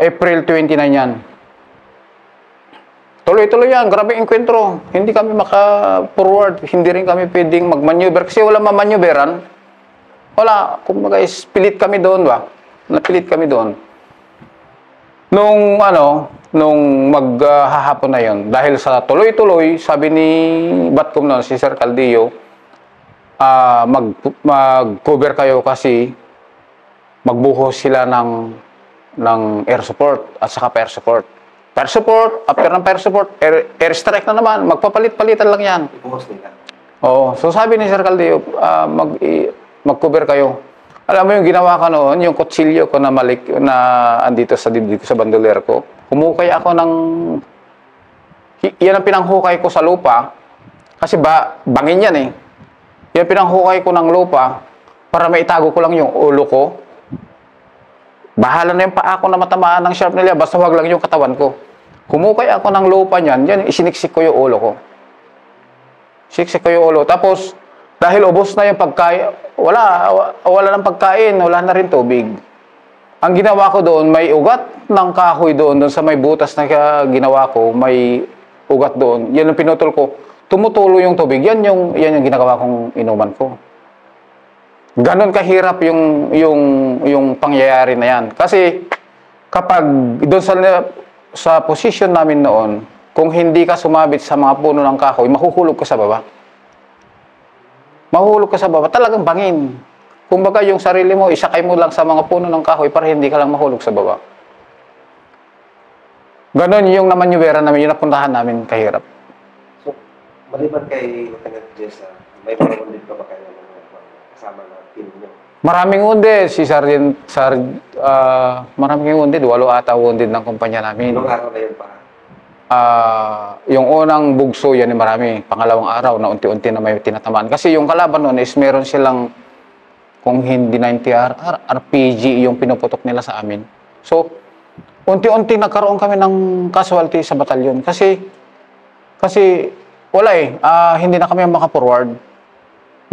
April 29 yan. Tuloy-tuloy yan. Grabe enkwentro. Hindi kami maka-forward. Hindi rin kami pwedeng mag-maneuver. Kasi wala mamaneuveran. Wala. Kumbaga, pilit kami doon ba? Napilit kami doon. Nung maghahapon na yon, dahil sa tuloy-tuloy, sabi ni Batcom noon, si Sir Caldillo, mag-cover kayo kasi magbuhos sila ng air support at saka fire support. Fire support, after ng fire support, air strike na naman, magpapalit-palitan lang yan. Ibuhos nila. Oo, so sabi ni Sir Caldillo, mag-cover kayo. Alam mo yung ginawa ko noon, yung kutsilyo ko na andito sa dibdib ko, sa bandoler ko. Humukay ako yan ang pinanghukay ko sa lupa. Kasi bangin yan eh. Yan pinanghukay ko ng lupa para maitago ko lang yung ulo ko. Bahala na yung paa ko na matamaan ng sharp nila, basta wag lang yung katawan ko. Humukay ako ng lupa niyan, yan, isiniksik ko yung ulo ko. Siksik ko yung ulo. Tapos, dahil ubos na yung pagkain, wala ng pagkain, wala na rin tubig. Ang ginawa ko doon, may ugat ng kahoy doon sa may butas na ginawa ko, may ugat doon. Yan ang pinutol ko. Tumutulo yung tubig. Yan yung ginagawa kong inuman ko. Ganon kahirap yung pangyayari na yan. Kasi kapag doon sa position namin noon, kung hindi ka sumabit sa mga puno ng kahoy, mahuhulog ka sa baba. Mahuhulog ka sa baba, talagang bangin. Kumbaga yung sarili mo, isakay mo lang sa mga puno ng kahoy para hindi ka lang mahulog sa baba. Ganon yung namanyubera namin, yung napuntahan namin kahirap. So, maliban kay Lieutenant Jessa, may mga undid pa ba kayo kasama na team niyo? Maraming wounded. Si Sergeant, maraming wounded. 8 ata wounded ng kumpanya namin. Anong araw na yun pa? Yung unang bugso, yan ay marami. Pangalawang araw na unti-unti na may tinatamaan. Kasi yung kalaban nun is meron silang, kung hindi 90 RPG yung pinuputok nila sa amin. So, unti-unti nagkaroon kami ng casualty sa batalyon. Kasi wala eh. Hindi na kami maka-forward.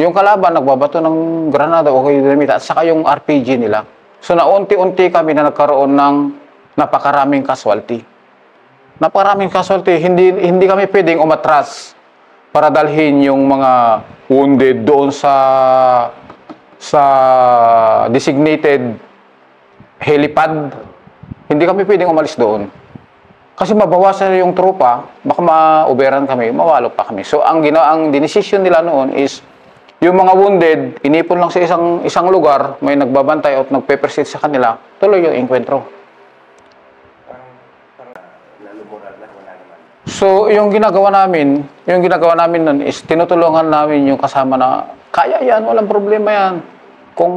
Yung kalaban, nagbabato ng granada o dinamita at saka yung RPG nila. So, naunti-unti kami na nagkaroon ng napakaraming casualty. Napakaraming casualty. Hindi kami pwedeng umatras para dalhin yung mga wounded doon sa designated helipad. Hindi kami pwedeng umalis doon. Kasi mabawasan yung tropa, baka mauberan kami, mawalo pa kami. So, ang dinesisyon nila noon is yung mga wounded, inipon lang sa isang lugar, may nagbabantay at nagpe-proceed sa kanila, tuloy yung enkwentro. So, yung ginagawa namin nun is tinutulungan namin yung kasama na, kaya yan, walang problema yan. Kung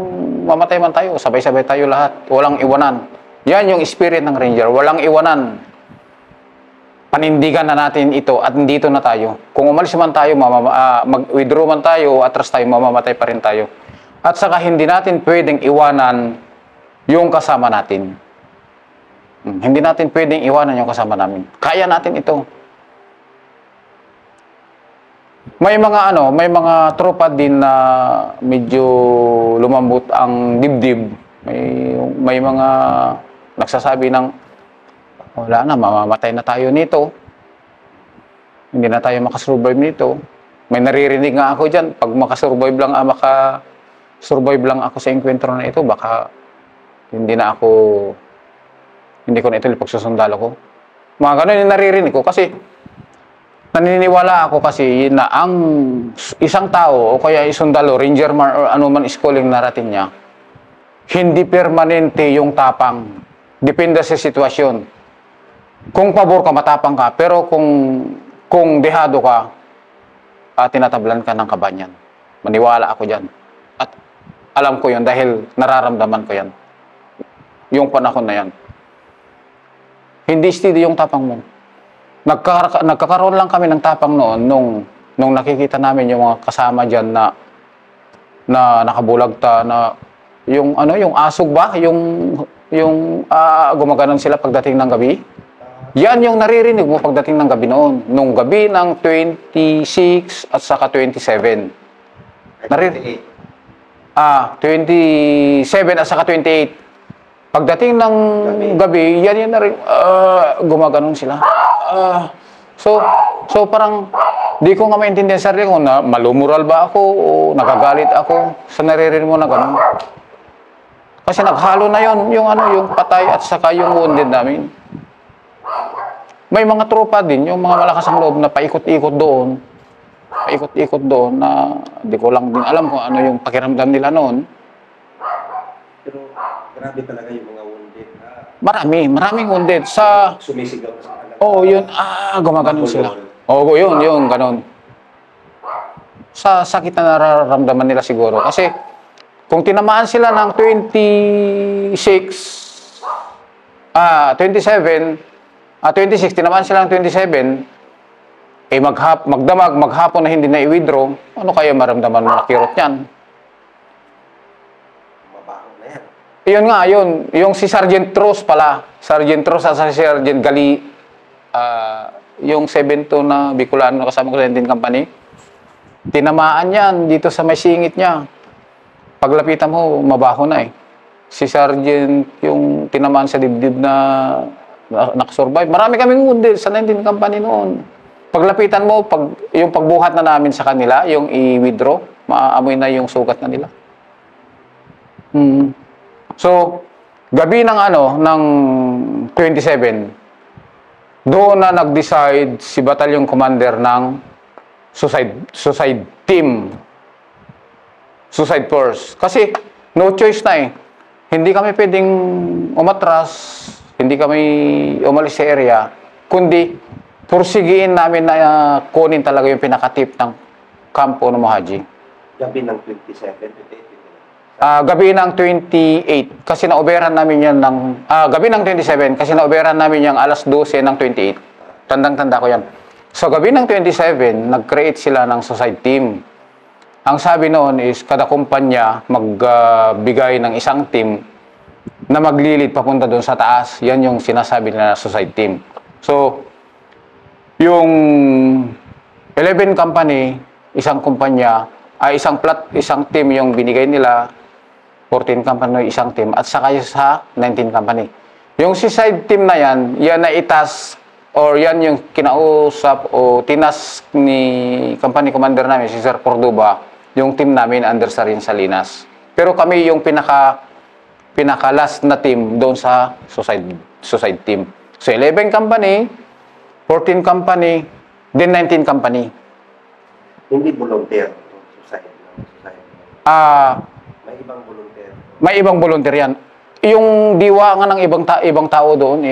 mamatay man tayo, sabay-sabay tayo lahat. Walang iwanan. Yan yung spirit ng Ranger, walang iwanan. Panindigan na natin ito at dito na tayo. Kung umalis man tayo, mag-withdraw man tayo, atras tayo, mamamatay pa rin tayo. At saka hindi natin pwedeng iwanan yung kasama natin. Hindi natin pwedeng iwanan yung kasama namin. Kaya natin ito. May mga tropa din na medyo lumambot ang dibdib. May mga nagsasabi ng wala na, mamamatay na tayo nito. Hindi na tayo makasurvive nito. May naririnig nga ako dyan, pag makasurvive lang ako sa enkwentro na ito, baka hindi ko na ito pagsusundalo ko. Mga ganun yung naririnig ko kasi naniniwala ako kasi na ang isang tao o kaya isundalo, ranger man or anuman schooling narating niya, hindi permanente yung tapang. Depende sa sitwasyon. Kung pabor ka, matapang ka. Pero kung dehado ka, tinatablan ka ng kabanyan. Maniwala ako dyan. At alam ko yun dahil nararamdaman ko yan. Yung panahon na yan. Hindi steady yung tapang mo. Nagkakaroon lang kami ng tapang noon nung nakikita namin yung mga kasama dyan na nakabulagta na yung asog ba? Yung gumaganon sila pagdating ng gabi. Yan yung naririnig mo pagdating ng gabi noon. Nung gabi ng 26 at saka 27. 27 at saka 28. Pagdating ng gabi, yan na rin, gumaganon sila. So parang, di ko nga maintindihan sa sarili ko na malumural ba ako o nagagalit ako sa naririnig mo na gano'n. Kasi naghalo na yon yung patay at saka yung wounded namin. May mga tropa din, yung mga malakas ang loob na paikot-ikot doon. Paikot-ikot doon na di ko lang din alam kung ano yung pakiramdam nila noon. Pero grabe talaga yung mga wounded. Maraming wounded. Sumisigaw sa kanila. Oo, yun. Gumaganon sila. Oo, yun, ganon. Sa sakit na nararamdaman nila siguro. Kasi, kung tinamaan sila ng 26, 26, tinamaan sila ng 27, maghapon na hindi na i-withdraw, ano kaya maramdaman mo na kirot yan? Mabaho na yan. Yun nga, yung si Sergeant Ross pala, Sergeant Ross at si Sergeant Gali, yung 7-2 na Bicolano na kasama ko sa 19 Company, tinamaan yan dito sa may singit niya. Paglapitan mo, mabaho na eh. Si Sergeant, yung tinamaan sa dibdib na nakasurvive. Marami kaming wounded sa 19 Company noon. Paglapitan mo, yung pagbuhat na namin sa kanila, yung i-withdraw, maaamoy na yung sugat na nila. So, gabi ng 27, doon na nag-decide si Battalion Commander ng suicide team. Suicide force. Kasi, no choice na eh. Hindi kami pwedeng umatras, hindi kami umalis sa area, kundi pursigiin namin na kunin talaga yung pinakatip ng kampo ng Mohaji. Gabi ng 27, 28. Gabi ng 28, kasi naoberan namin yan gabi ng 27, kasi naoberan namin yung alas 12 ng 28. Tandang-tanda ko yan. So, gabi ng 27, nag-create sila ng suicide team. Ang sabi noon is, kada kumpanya magbigay ng isang team na maglilid papunta doon sa taas. Yan yung sinasabi nila na suicide team. So, yung 11 company, isang kumpanya, isang team yung binigay nila, 14 company, isang team, at saka sa 19 company. Yung suicide team na yan na itas, or yan yung kinausap o tinas ni company commander namin, si Sir Cordoba, yung team namin under Sarin Salinas. Pero kami yung pinaka last na team doon sa suicide team. So 11 company, 14 company, then 19 company. Hindi volunteer. Suicide. May ibang volunteer. May ibang volunteer yan. Yung diwa nga ng ibang tao doon,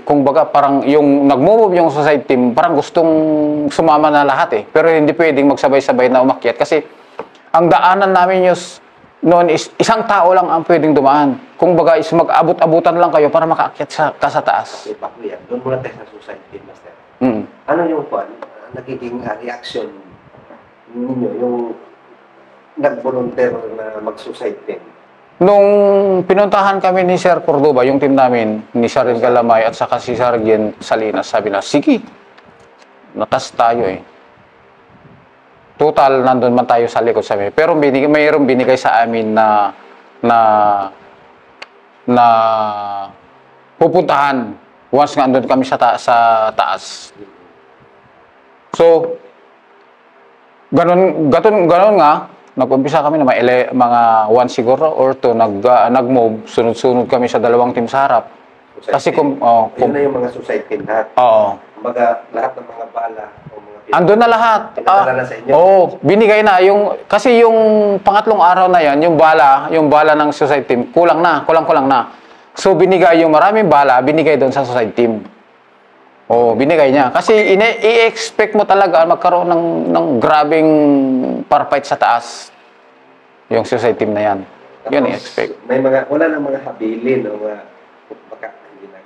kung baga parang yung nag-move yung suicide team, parang gustong sumama na lahat eh. Pero hindi pwedeng magsabay-sabay na umakyat kasi ang daanan namin noon is isang tao lang ang pwedeng dumaan. Kung baga is mag-abot-abutan lang kayo para makaakyat sa taas. Okay, Pakuya, doon muna tayo sa suicide team, Master. Ano yung nagiging reaction ninyo, yung nag-volunteer na mag-suicide team? Nung pinuntahan kami ni Sir Cordoba, yung team namin, ni Sergeant Galamay at saka si Sergeant Salinas, sabi na, sige, natas tayo eh. Total, nandun man tayo sa likod sa amin. Pero mayroong binigay sa amin na pupuntahan once nga andun kami sa taas. So, ganun nga, nag-umpisa kami na mga 1 siguro or 2, nag-move, sunod-sunod kami sa dalawang team sa harap. Kasi yun na yung mga suicide team lahat. Oo. Kumbaga, lahat ng mga bala o mga andun na lahat. Pinadala na sa inyo. Oo, binigay na. Kasi yung pangatlong araw na yan, yung bala ng suicide team, kulang na. So, binigay yung maraming bala, binigay doon sa suicide team. Oo, binigay niya. Kasi i-expect mo talaga magkaroon ng grabing fight sa taas. Yung suicide team na yan. Yun i-expect. Wala nang mga habilin o mga baka hindi na.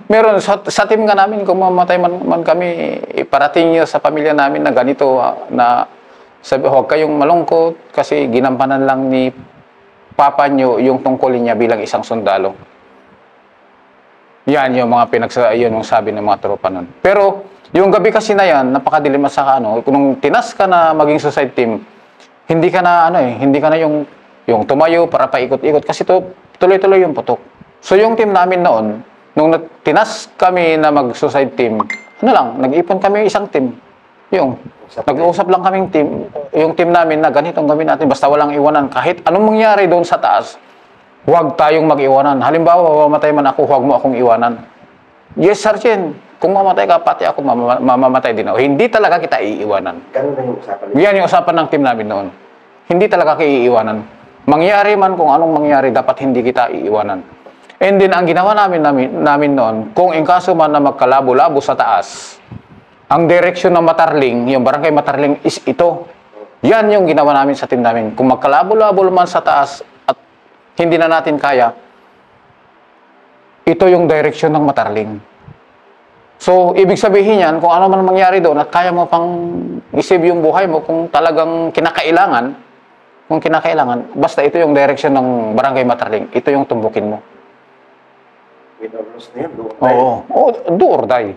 Meron. Sa team nga namin, kung mamatay man kami, iparating nyo sa pamilya namin na ganito, na sabi, huwag kayong malungkot kasi ginampanan lang ni papa nyo yung tungkulin niya bilang isang sundalo. Yan yung mga yun yung sabi ng mga tropa nun. Pero, yung gabi kasi na yan, napakadilim at saka kung tinas ka na maging suicide team, hindi ka na yung tumayo para paikot-ikot kasi tuloy-tuloy yung putok. So yung team namin noon, nung tinas kami na mag-suicide team, ano lang, nag-ipon kami isang team. Yung, nag-uusap lang kaming team, yung team namin na ganitong gawin natin, basta walang iwanan. Kahit anong mangyari doon sa taas, huwag tayong mag-iwanan. Halimbawa, mamatay man ako, huwag mo akong iwanan. Yes, Sergeant. Kung mamatay ka, pati ako mamamatay din ako. Hindi talaga kita iiwanan. Ganun na yung usapan. Yan yung usapan ng team namin noon. Hindi talaga kita iiwanan. Mangyari man kung anong mangyari, dapat hindi kita iiwanan. And then, ang ginawa namin noon, kung in kaso man na magkalabo-labo sa taas, ang direksyon ng Matarling, yung barangay Matarling is ito. Yan yung ginawa namin sa team namin. Kung magkalabo-labo man sa taas at hindi na natin kaya, ito yung direksyon ng Matarling. So, ibig sabihin yan, kung ano man mangyari doon at kaya mo pang isave yung buhay mo kung talagang kinakailangan, basta ito yung direksyon ng barangay Matarling, ito yung tumbukin mo. Win or lose na yan, do or die. Oo, do or die.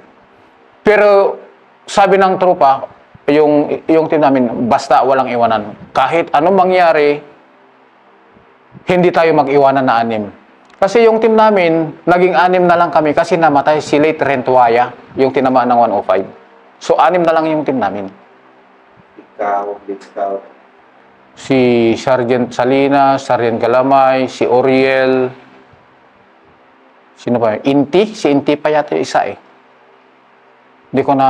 Pero, sabi ng tropa, yung team namin, basta walang iwanan. Kahit anong mangyari, hindi tayo mag-iwanan na 6. Kasi yung team namin, naging 6 na lang kami kasi namatay si late Rentuaya, yung tinamaan ng 105. So, 6 na lang yung team namin. Ikaw, Lead Scout. Si Sergeant Salinas, Sergeant Galamay, si Oriel, sino pa yun? Inti? Si Inti pa yata yung isa eh. Hindi ko na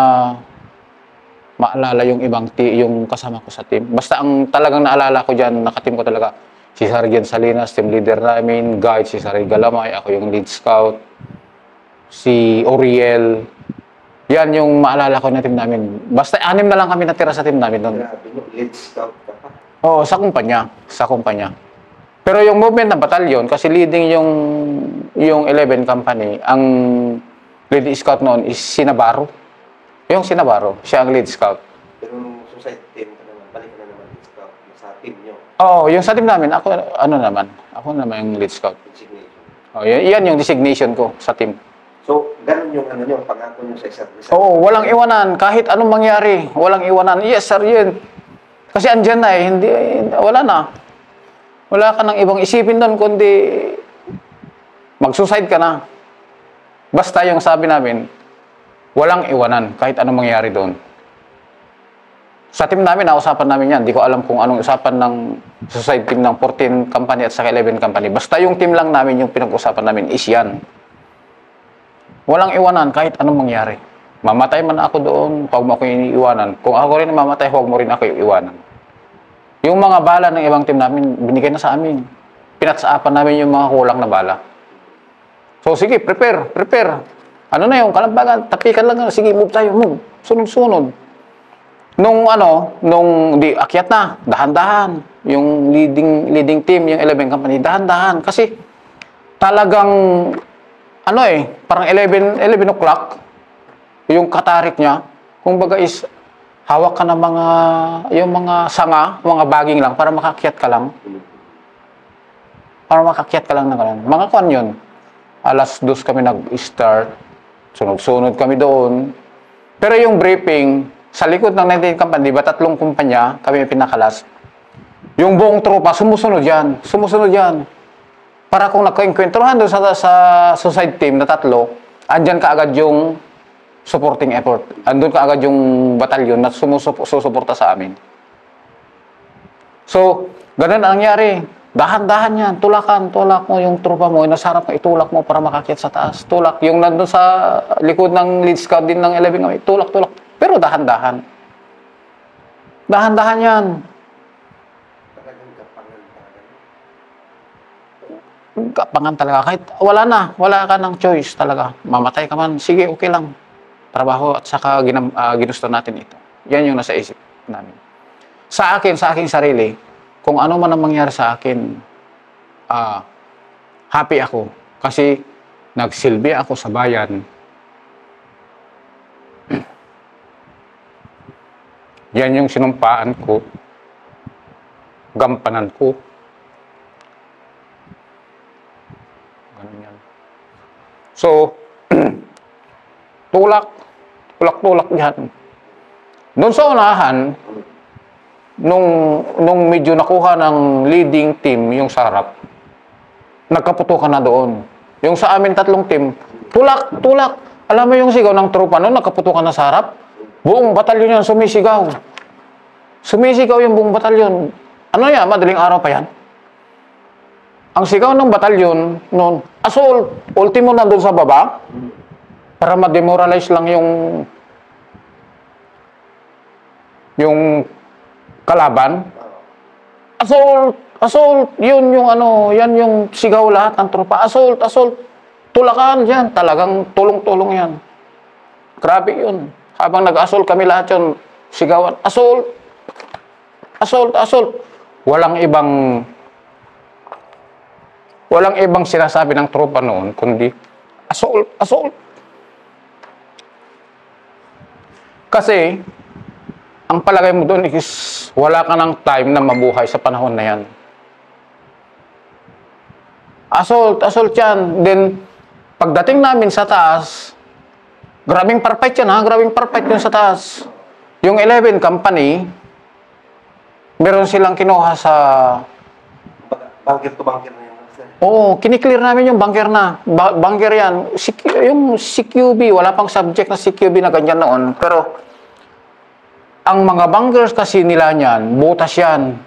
maalala yung yung kasama ko sa team. Basta ang talagang naalala ko dyan, nakateam ko talaga, si Sergeant Salinas, team leader namin, guide, si Sergeant Galamay, ako yung lead scout, si Oriel. Yan yung maalala ko na team namin. Basta 6 na lang kami natira sa team namin doon. Grabe mo, Lead Scout ka pa. Oo, sa kumpanya. Pero yung movement ng batalyon, kasi leading yung 11 company, ang lead scout noon is si Navarro. Yung si Navarro, siya ang lead scout. Pero nung suicide team ka naman, balik ka na naman Lead Scout sa team nyo. Oo, yung sa team namin, ako naman yung lead scout. Designation. Oh, yan yung designation ko sa team. So, ganun yung pangako nyo sa isa't isa. Oo, walang iwanan. Kahit anong mangyari, walang iwanan. Yes, sir, yun. Kasi andyan na eh. Wala na. Wala ka nang ibang isipin doon, kundi mag-suicide ka na. Basta yung sabi namin, walang iwanan kahit anong mangyari doon. Sa team namin, nausapan namin yan. Hindi ko alam kung anong usapan ng suicide team ng 14 company at saka 11 company. Basta yung team lang namin, yung pinag-usapan namin is yan. Walang iwanan kahit anong mangyari. Mamatay man ako doon, huwag mo ako iniiwanan. Kung ako rin mamatay, huwag mo rin ako iiwanan. Yung mga bala ng ibang team namin, binigay na sa amin. Pinatsaapan namin yung mga kulang na bala. So, sige, prepare. Ano na yung kalambagan? Tapikan lang. Sige, move tayo, move. Sunod-sunod. Nung di akyat na, dahan-dahan. Yung leading team, yung 11 company, dahan-dahan. Kasi talagang, parang 11 o'clock, yung katarik niya, kumbaga is, hawak ka ng yung mga sanga, mga baging lang, para makakyat ka lang. Na gano'n. Mga kwan yun. 2:00 kami nag-start. Sunod-sunod kami doon. Pero yung briefing, sa likod ng 19 company, 3 kumpanya, kami pinakalas. Yung buong tropa, sumusunod yan. Para kung nagka-enkwentrohan doon sa suicide team na 3, andyan ka agad yung supporting effort. Andun ka agad yung batalyon na susuporta sa amin. So, ganun ang nangyari. Dahan-dahan yan. Tulak mo yung tropa mo. Nasarap mo, itulak mo para makakyat sa taas. Tulak. Yung nandun sa likod ng lead scout din ng 11 kami, tulak. Pero dahan-dahan. Dahan-dahan yan. Kapangan talaga. Kahit wala ka ng choice talaga. Mamatay ka man, sige, okay lang. Trabaho at saka ginusto natin ito. Yan yung nasa isip namin. Sa aking sarili, kung ano man ang mangyari sa akin, happy ako. Kasi nagsilbi ako sa bayan. Yan yung sinumpaan ko. Gampanan ko. Ganun yan. So, tulak yan. Doon sa unahan, nung medyo nakuha ng leading team yung sarap, nagkaputukan na doon. Yung sa amin 3 team, tulak, tulak. Alam mo yung sigaw ng tropa noon, nakaputukan na sa harap? Buong batalyon yan, sumisigaw. Sumisigaw yung buong batalyon. Ano yan, madaling araw pa yan? Ang sigaw ng batalyon noon, assault, ultimo nandun sa baba, para ma-demoralize lang yung kalaban. Assault, assault, yun yung ano, yan yung sigaw lahat ng tropa. Assault, assault, tulakan yan, talagang tulong-tulong yan. Grabe yun. Habang nag-assault kami lahat yun, sigawan, assault, assault, assault. Walang ibang sinasabi ng tropa noon, kundi assault, assault. Kasi, ang palagay mo doon is wala ka ng time na mabuhay sa panahon na yan. Assault, assault yan. Then, pagdating namin sa taas, grabing parpait yan ha, grabing parpait yun sa taas. Yung 11 company, meron silang kinuha sa... Bunker to bunker na yun. Oo, kiniklear namin yung bunker na. Bunker yan. Yung CQB, wala pang subject na CQB na ganyan noon. Pero, ang mga bunkers kasi nila niyan, butas yan.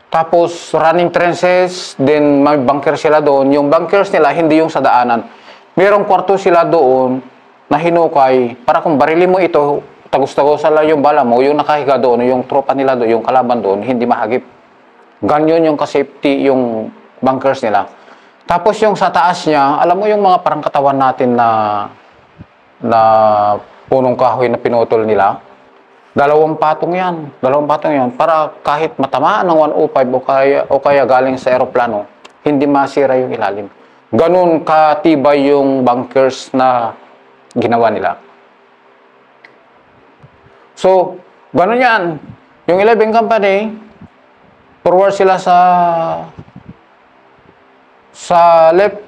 Tapos, running trenches, then may bunker sila doon. Yung bunkers nila, hindi yung sa daanan. Merong kwarto sila doon na hinukay. Para kung barilin mo ito, tagos-tagosan lang yung bala mo, yung nakahiga doon, yung tropa nila doon, yung kalaban doon, hindi mahagip. Ganyan yung ka-safety yung bunkers nila. Tapos yung sa taas niya, alam mo yung mga parang katawan natin na punong kahoy na pinutol nila? Dalawang patong yan. Para kahit matamaan ng 105 o kaya galing sa eroplano, hindi masira yung ilalim. Ganun katibay yung bunkers na ginawa nila. So, ganun yan. Yung 11 company, forward sila sa left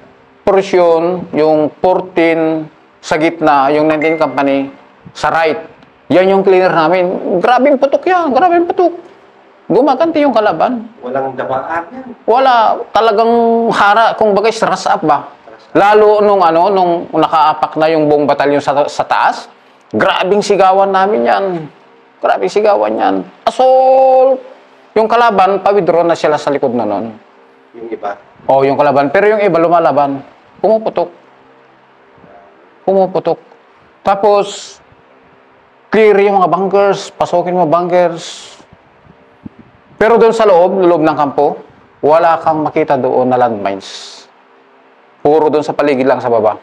portion, yung 14 sa gitna, yung 19 company sa right. Yan yung cleaner namin. Grabing putok yan, grabing putok. Gumaganti yung kalaban. Walang dabaan yan. Wala, talagang hara, kung bagay stress up ba. Lalo nung nakaapak na yung buong batalyon sa taas, grabing sigawan namin yan. Grabing sigawan yan. Assault! Yung kalaban, pa-withdraw na sila sa likod na nun. Yung iba? Oo, yung kalaban. Pero yung iba lumalaban. Pumuputok. Tapos, clear yung mga bunkers. Pasukin mo bunkers. Pero doon sa loob ng kampo, wala kang makita doon na landmines. Puro doon sa paligid lang sa baba.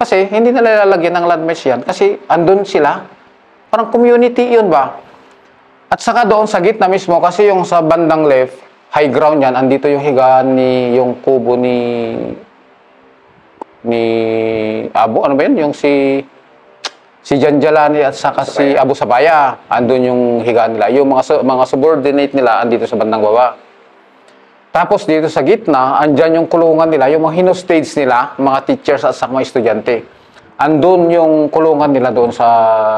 Kasi hindi nila lalagyan ng landmines yan. Kasi andun sila. Parang community yun ba? At saka doon sa gitna mismo, kasi yung sa bandang left, high ground yan, andito yung higaan yung kubo ni Abu, ano ba yun? Yung si Jan Jalani at saka si Abu Sabaya, andun yung higaan nila. Yung mga subordinate nila, andito sa bandang baba. Tapos dito sa gitna, andyan yung kulungan nila, yung mga hinostage nila, mga teachers at saka mga estudyante. Andun yung kulungan nila doon sa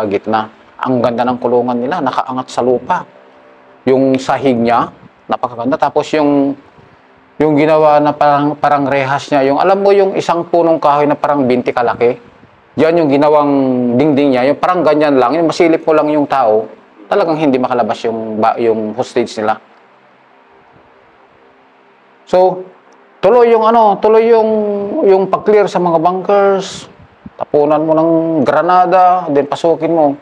gitna. Ang ganda ng kulungan nila, nakaangat sa lupa. Yung sahig niya, napakaganda. Tapos yung ginawa na parang rehas niya, yung alam mo yung isang punong kahoy na parang 20 kalaki, yan yung ginawang dingding niya, yung parang ganyan lang, yung masilip mo lang yung tao, talagang hindi makalabas yung hostage nila. So, tuloy yung pag-clear sa mga bunkers, tapunan mo ng granada, then pasukin mo.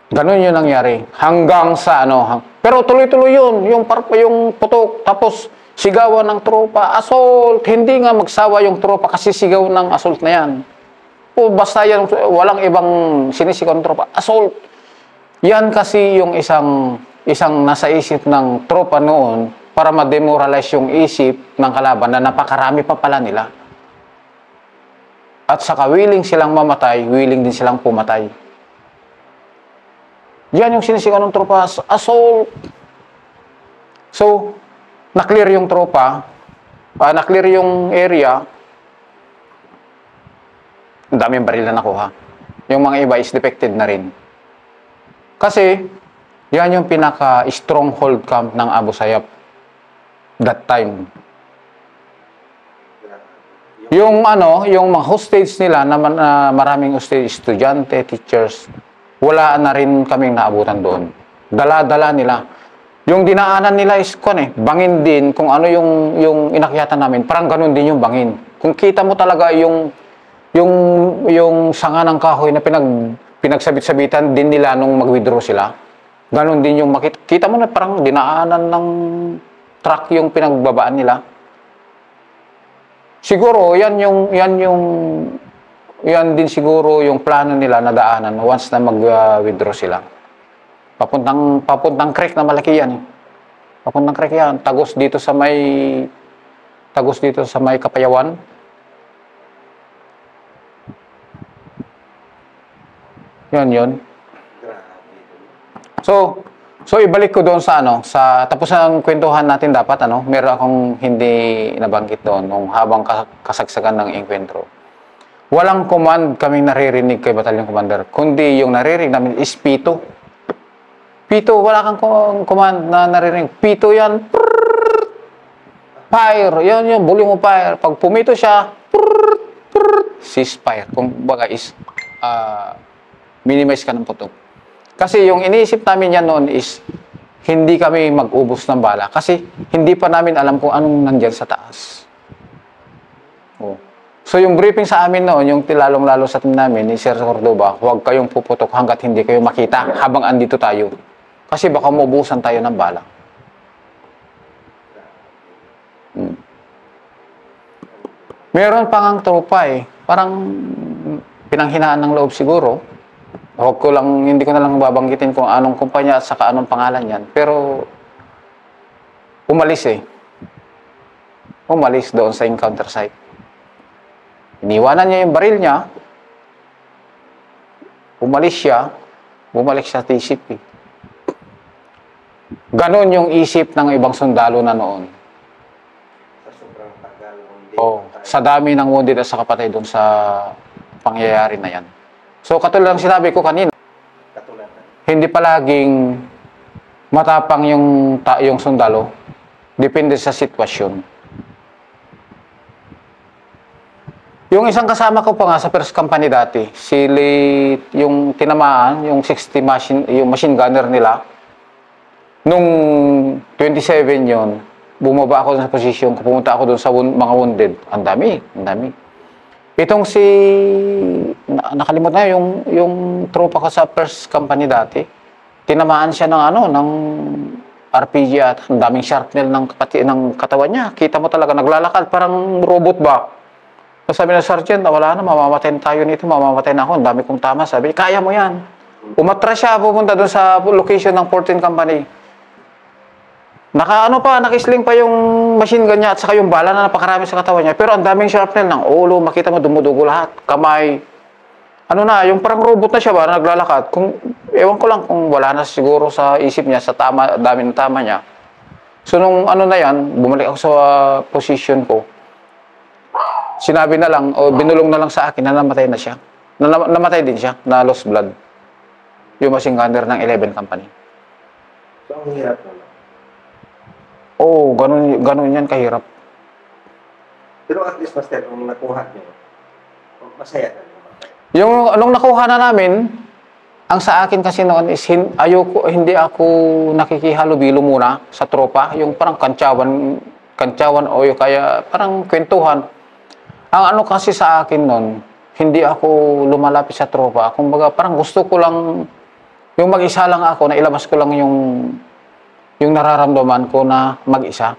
Ganun yung nangyari. Hanggang sa pero tuloy-tuloy yun, yung putok, tapos sigawan ng tropa, assault, hindi nga magsawa yung tropa kasi sigaw ng assault na yan. O basta yan, walang ibang sinisigaw ng tropa, assault. Yan kasi yung isang nasa isip ng tropa noon para ma-demoralize yung isip ng kalaban na napakarami pa pala nila. At saka willing silang mamatay, willing din silang pumatay. Yan yung sinisigaw ng tropa, assault. So, na-clear yung tropa, na-clear yung area, ang daming baril na nakuha. Yung mga iba is defected na rin. Kasi, yan yung pinaka-stronghold camp ng Abu Sayyaf that time. Yung yung mga hostage nila na maraming hostage, estudyante, teachers, wala na rin kaming naabutan doon. Dala-dala nila. Yung dinaanan nila is bangin din kung ano yung inakyatan namin. Parang ganun din yung bangin. Kung kita mo talaga yung sanga ng kahoy na pinagsabit-sabitan din nila nung mag-withdraw sila. Ganun din yung kita mo na parang dinaanan ng truck yung pinagbabaan nila. Siguro yan din siguro yung plano nila na daanan once na mag-withdraw sila. Papuntang creek na malaki yan. Papuntang creek yan. Tagos dito sa may Kapayawan. Yun. So ibalik ko doon sa tapos ang kwentuhan natin dapat meron akong hindi nabanggit doon nung habang kasagsagan ng enkwentro. Walang command kaming naririnig kay Battalion Commander, kundi yung naririnig namin is Pito. Pito, wala kang command na naririnig. Pito yan. Fire. Yan yung bully mo fire. Pag pumito siya, ceasefire. Kung baga is minimize ka ng putok. Kasi yung iniisip namin yan noon is hindi kami mag-ubos ng bala kasi hindi pa namin alam kung anong nandyan sa taas. Oh. So yung briefing sa amin noon, yung lalong-lalo sa team namin ni Sir Cordoba, huwag kayong puputok hanggat hindi kayo makita habang andito tayo. Kasi baka maubusan tayo ng bala. Meron pang ang tropa parang pinanghinaan ng loob siguro. Hindi ko na lang babanggitin kung anong kumpanya at saka anong pangalan yan. Pero, umalis Umalis doon sa encounter site. Iniwanan niya yung baril niya. Umalis siya. Bumalik siya sa TCP. Ganon yung isip ng ibang sundalo na noon. Sa sobrang tagal. Sa dami ng wounded at sa kapatay doon sa pangyayari na yan. So, katulad ng sinabi ko kanina, hindi palaging matapang yung sundalo. Depende sa sitwasyon. Yung isang kasama ko pa nga sa first company dati, yung tinamaan, yung 60 yung machine gunner nila, nung 27 yon, bumaba ako sa posisyon, pumunta ako doon sa mga wounded. Ang dami. Itong nakalimutan na yung tropa ko sa first company dati, tinamaan siya ng RPG at ang daming sharpnel ng katawan niya. Kita mo talaga, naglalakad, parang robot ba? Sabi na Sergeant, wala na, mamamatay tayo nito, mamamatay na ako, ang dami kong tama. Sabi, kaya mo yan. Umatras siya, pupunta doon sa location ng 14 company. Nakisling pa yung machine gun niya at saka yung bala na napakarami sa katawan niya. Pero ang daming sharpnel ng ulo, makita mo dumudugo lahat, kamay. Yung parang robot na siya ba, naglalakad. Ewan ko lang kung wala na siguro sa isip niya, sa dami ng tama niya. So nung na yan, bumalik ako sa position ko. Sinabi na lang, o binulong na lang sa akin na namatay na siya. Namatay din siya, na lost blood. Yung machine gunner ng 11 company. So ang hirap naman. Oo, ganun yan kahirap. Pero at least, Master, kung nakuha nyo, masaya ka naman. Yung anong nakuha na namin, ang sa akin kasi noon is hindi ako nakikihalubilo muna sa tropa. Yung parang kantsawan o yung kaya parang kwentuhan. Ang kasi sa akin noon, hindi ako lumalapit sa tropa. Kumbaga parang gusto ko lang, yung mag-isa lang ako, na ilabas ko lang yung nararamdaman ko na mag-isa.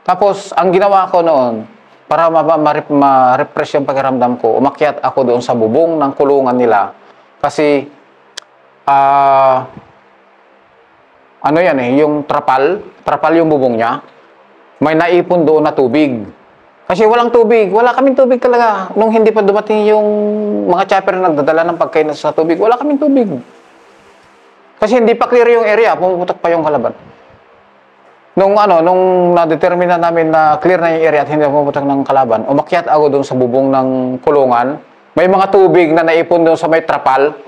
Tapos, ang ginawa ko noon, para ma-repress yung pakiramdam ko, umakyat ako doon sa bubong ng kulungan nila. Kasi, yung trapal yung bubong niya, may naipon doon na tubig. Kasi walang tubig, wala kaming tubig talaga. Nung hindi pa dumating yung mga chopper na nagdadala ng pagkain sa tubig, wala kaming tubig. Kasi hindi pa clear yung area, pumuputok pa yung kalaban. Nung na-determine na namin na clear na yung area at hindi pumuputok ng kalaban, umakyat ako doon sa bubong ng kulungan. May mga tubig na naipon doon sa may trapal.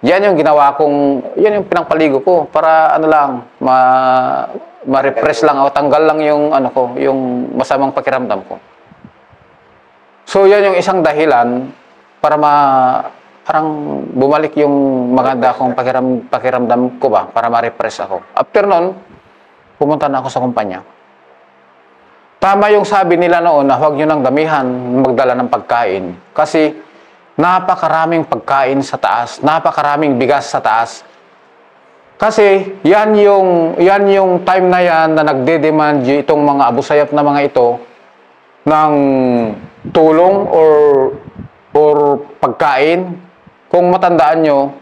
Yan yung ginawa kong, yan yung pinangpaligo ko para ma-repress lang o tanggal lang yung yung masamang pakiramdam ko. So, yan yung isang dahilan para parang bumalik yung maganda kong pakiramdam ko ba, para ma-refresh ako. After nun, pumunta na ako sa kumpanya. Tama yung sabi nila noon na huwag nyo nang damihan magdala ng pagkain. Kasi napakaraming pagkain sa taas, napakaraming bigas sa taas. Kasi yan yung time na yan na nagde-demand itong mga abusayap na mga ito ng tulong or pagkain. Kung matandaan nyo,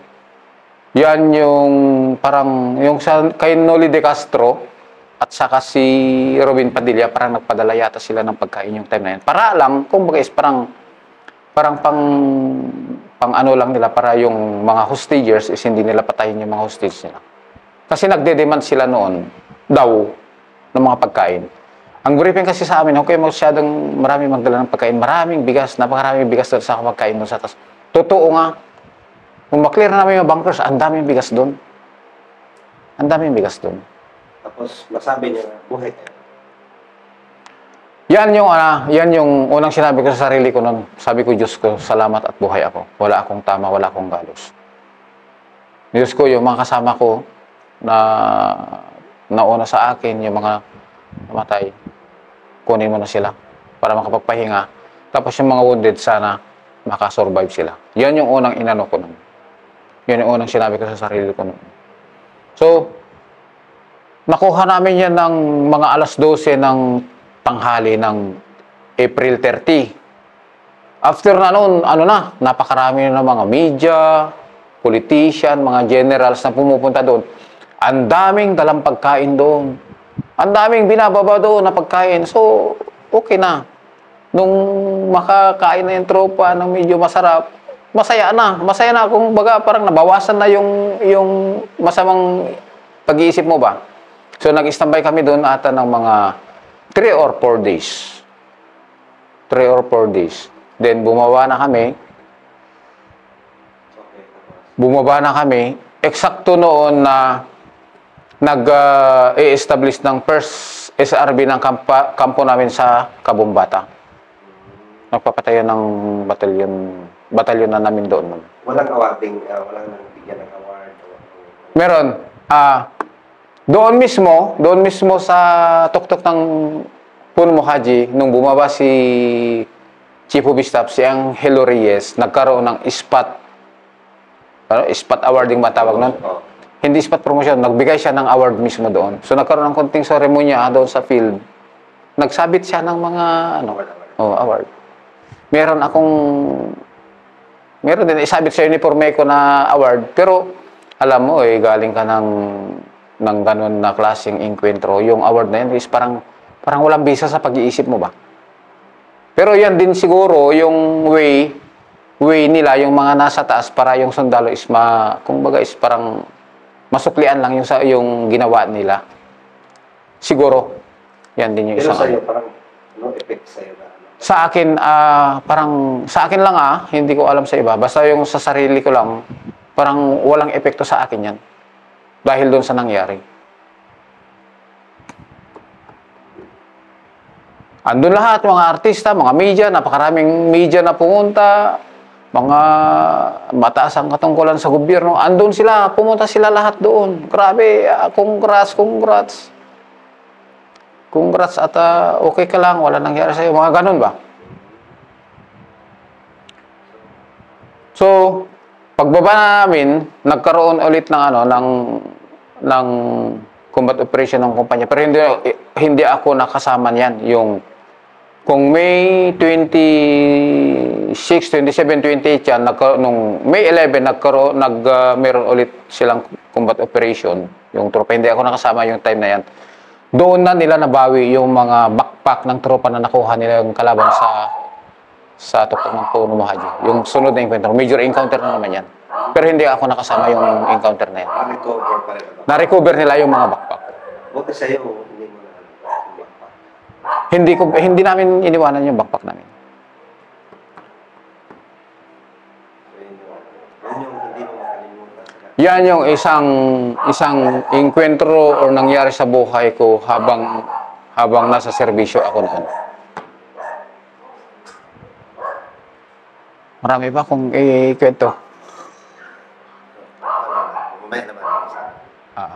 yan yung parang yung kay Noli de Castro at saka si Robin Padilla, parang nagpadala yata sila ng pagkain yung time na yan. Para lang, kung baga is parang pang ano lang nila, para yung mga hostagers is hindi nila patayin yung mga hostage nila. Kasi nagde-demand sila noon daw ng mga pagkain. Ang briefing kasi sa amin, okay, masyadong marami magdala ng pagkain, maraming bigas, napakaraming bigas doon sa pagkain doon sa taas. Totoo nga. Kung maklear na namin yung bunkers, ang daming bigas doon. Ang daming bigas doon. Tapos masabi niya na buhay kayo. Yan yung unang sinabi ko sa sarili ko noon. Sabi ko, Diyos ko, salamat at buhay ako. Wala akong tama, wala akong galos. Diyos ko, yung mga kasama ko na nauna sa akin, yung mga namatay, kunin mo na sila para makapagpahinga. Tapos yung mga wounded, sana makasurvive sila. Yan yung unang inano ko noon. Yan yung unang sinabi ko sa sarili ko noon. So, nakuha namin yan ng mga alas 12 ng tanghali ng April 30. After na noon, napakarami na mga media, politician, mga generals na pumupunta doon. Ang daming dalang pagkain doon. Ang daming binababa doon na pagkain. So, okay na. Nung makakain na yung tropa ng medyo masarap, masaya na. Masaya na kung baga parang nabawasan na yung masamang pag-iisip mo ba. So, nag-standby kami doon ata ng mga 3 or 4 days. 3 or 4 days. Then, bumaba na kami. Eksakto noon na nag-i-establish ng first SRB ng kampo namin sa Kabumbata. Nagpapatayo ng batalyon na namin doon. Walang awarding, walang bigyan ng award? Meron. Doon mismo sa tuktok ng Puno Haji, nung bumaba si Chief of Staff, si Angelo Reyes, nagkaroon ng spot awarding matawag nun. Oh. Hindi spot promotion, nagbigay siya ng award mismo doon. So nagkaroon ng konting seremonya doon sa field. Nagsabit siya ng mga award. Meron din isabit sa uniforme ko na award, pero alam mo galing ka ng ganun na klaseng enkwentro, yung award na yan is parang walang bisa sa pag-iisip mo ba. Pero yan din siguro yung way nila, yung mga nasa taas, para yung sundalo is kumbaga is parang masuklian lang yung ginawa nila. Siguro, yan din yung isang... Pero sa'yo, parang, effect sa'yo na? Sa akin, sa akin lang hindi ko alam sa iba. Basta yung sa sarili ko lang, parang walang epekto sa akin yan. Dahil doon sa nangyari. Andun lahat, mga artista, mga media, napakaraming media na pumunta, mga mataas ang katungkulan sa gobyerno, andun sila, pumunta sila lahat doon. Grabe, congrats at okay ka lang, wala nangyari sa'yo, mga ganun ba? So, pagbaba namin, nagkaroon ulit ng combat operation ng kumpanya, pero hindi ako nakasama niyan. Kung May 26, 27, 28 yan, nung May 11, meron ulit silang combat operation. Yung tropa, hindi ako nakasama yung time na yan. Doon na nila nabawi yung mga backpack ng tropa na nakuha nila yung kalaban sa tuktok ng Puno Haji. Yung sunod na encounter, major encounter na naman yan. Pero hindi ako nakasama yung encounter na yan. Na-recover pa rin. Na-recover nila yung mga backpack. Buti sa'yo, hindi mo na yung backpack. Hindi namin iniwanan yung backpack namin. Yan yung isang enkwentro or nangyari sa buhay ko habang nasa serbisyo ako noon. Marami pa kung ikwento. Mamaya naman. Ah.